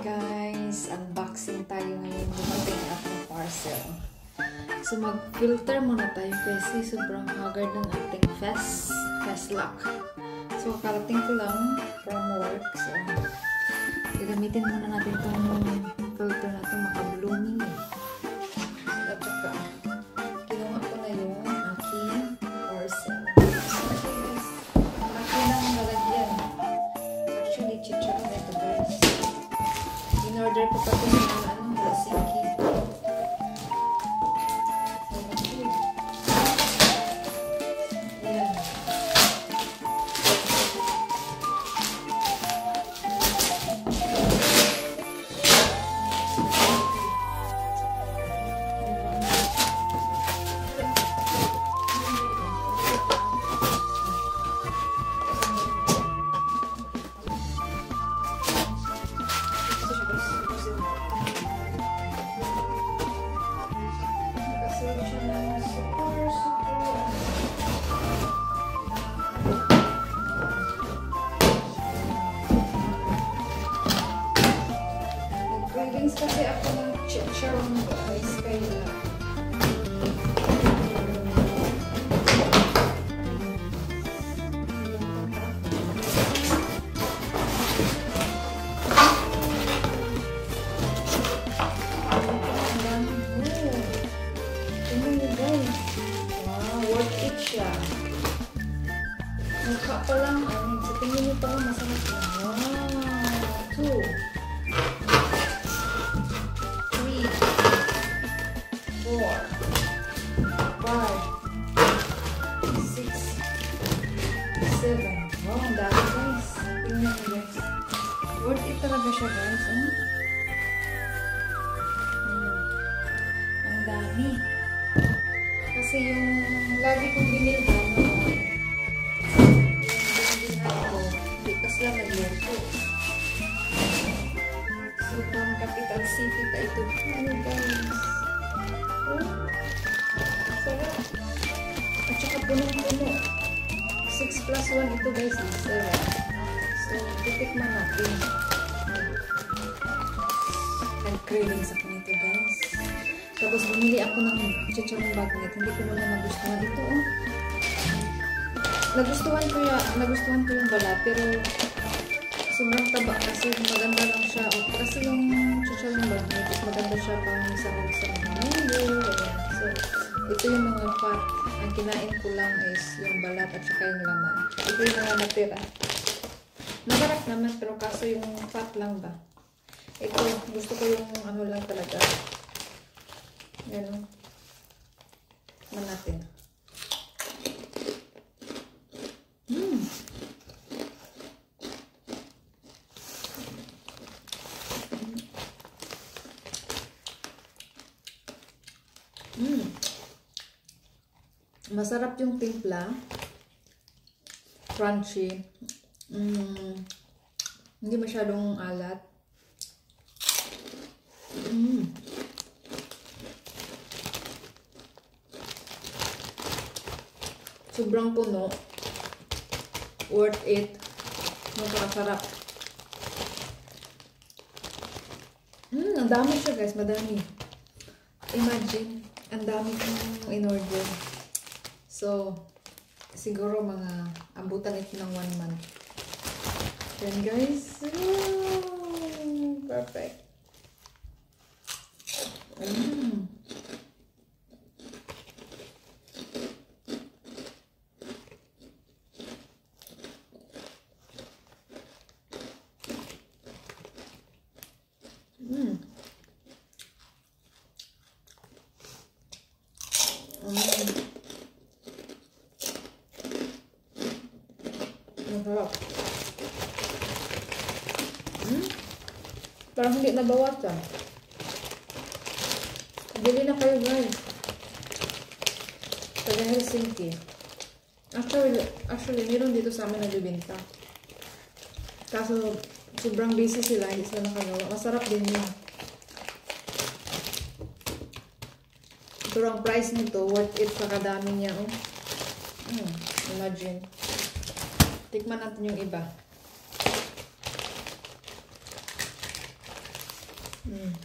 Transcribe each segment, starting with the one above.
Guys, unboxing tayo ngayon. Dumating ating parcel. So mag-filter muna tayo kasi sobrang haggard ng ating face lock. So karating ko lang from work. So gagamitin muna natin itong filter natin, maka-blooming eh. At saka kinuha ko na yung aking parcel. Laki ng lalagyan. Actually, chicharo na ito guys. In-order ko pa ito sa Helsinki. Ayan. Cravings kasi ako ng chicharon guys, kaya worth it siya. Mukha pa lang, sa tingin niyo pa lang masarap yan. Wow! 2, 3, 4, 5, 6, 7. Wow, ang dami guys. Tingnan niyo guys. Worth it talaga siya guys. Ang dami. Kasi yung lagi kong binilhan ko, hindi pa sila nagluto. So, from capital city pa ito. Ano guys? Oh, sarap. At saka punong-puno. 6 plus 1 ito guys, 7. So, titikman natin. Nag-cravings ako nito guys. Tapos bumili ako ng chicharong bagnet. Hindi ko naman nagustuhan ito. Oh. Nagustuhan ko yung balat. Pero sobrang taba kasi maganda lang siya. Oh, kasi yung chicharong bagnet maganda siya pang isang munggo. So, ito yung mga fat. Ang kinain ko lang is yung balat at saka yung laman. Ito yung mga natira. Masarap naman pero kaso yung fat lang ba. Ito, gusto ko yung ano lang talaga. Yan o. Man natin. Masarap yung timpla. Crunchy. Hindi masyadong alat. Sobrang puno. Worth it. Masarap. Ang dami siya guys. Madami. Imagine. Ang dami kong in-order. So, siguro mga abutan ito ng 1 month. Then guys. Perfect. Masarap. Parang hindi nabawasan. Bili na kayo guys. Sa Helsinki. Actually, meron dito sa amin nagbibenta. Kaso, sobrang busy sila. Hindi sila nakagawa. Masarap din yun. Pero ang price nito, worth it sa kadami niya. Oh. Imagine. Tikman natin yung iba. Mm.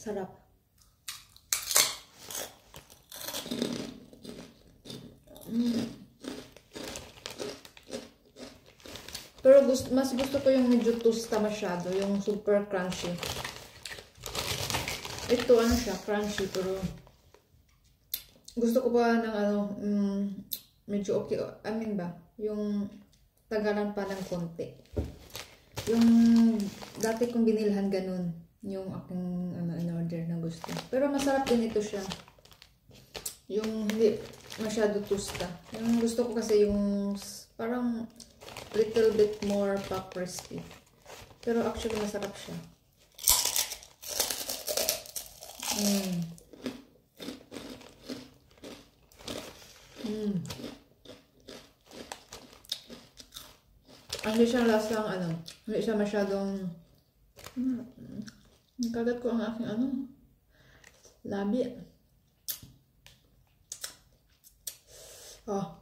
Sarap. Pero mas gusto ko yung medyo tosta masyado, yung super crunchy. Ito ano siya, crunchy, pero gusto ko pa ng ano, medyo okay, I mean ba, yung tagalan pa ng konti. Yung dati kong binilhan ganun, yung aking in-order na gusto. Pero masarap din ito siya. Yung hindi masyado tosta. Yung gusto ko kasi yung parang little bit more pa crispy. Pero actually masarap siya. Hindi siya lasang ano, hindi siya masyadong kagat ko ang aking ano, labi. Oh.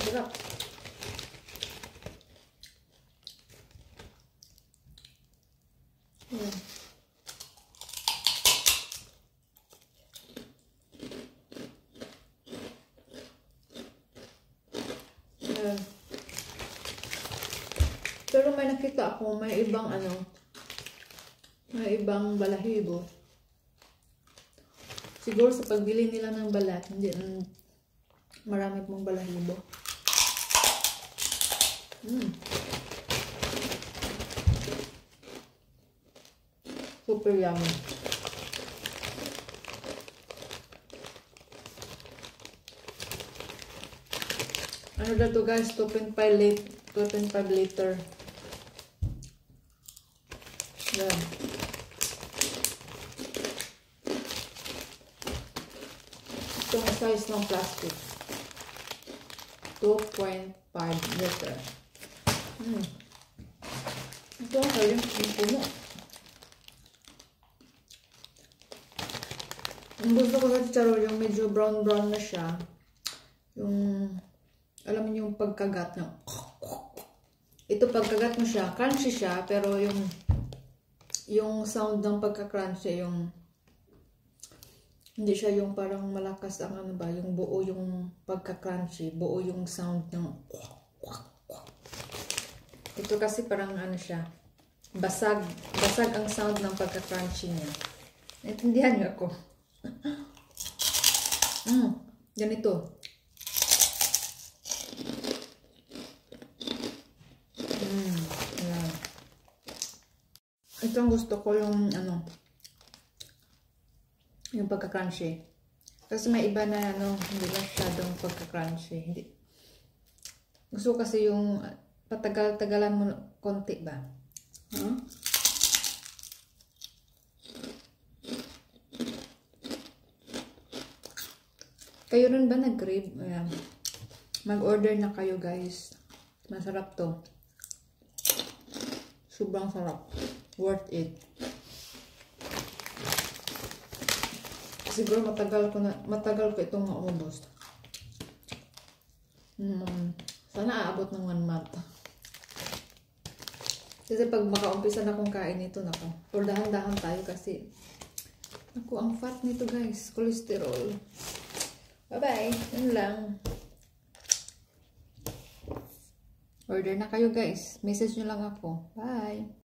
Sarap. Pero may nakita ako, may ibang ano, may ibang balahibo. Siguro sa pagbili nila ng balat, hindi marami pong balahibo. Super yummy. Ano na to guys? 2.5 liter. Yan. Ito ang size ng plastic. 2.5 liter. Ito ang kayang puno. Ang gusto ko sa chicharon yung medyo brown na siya. Yung, alam niyo yung pagkagat ng ito pagkagat mo siya, crunchy siya, pero yung sound ng pagka-crunchy, yung hindi siya yung parang malakas ang ano ba, yung buo yung pagka-crunchy, buo yung sound ng ito kasi parang ano siya, basag ang sound ng pagka-crunchy niya. Naintindihan niyo ako? Ganito. Ayan. Ito ang gusto ko yung ano, yung pagka-crunchy. Kasi may iba na ano, hindi masyadong pagka-crunchy. Hindi. Gusto ko kasi yung patagal-tagalan mo konti ba? Kayo rin ba nag-crave? Ayan. Mag-order na kayo guys. Masarap to. Sobrang sarap. Worth it. Siguro matagal ko itong maubos. Sana aabot ng 1 month. Kasi pag makaumpisa na akong kain ito, nako. Or dahan-dahan tayo kasi ako, ang fat nito guys. Cholesterol. Bye-bye. Yun lang. Order na kayo guys. Message nyo lang ako. Bye.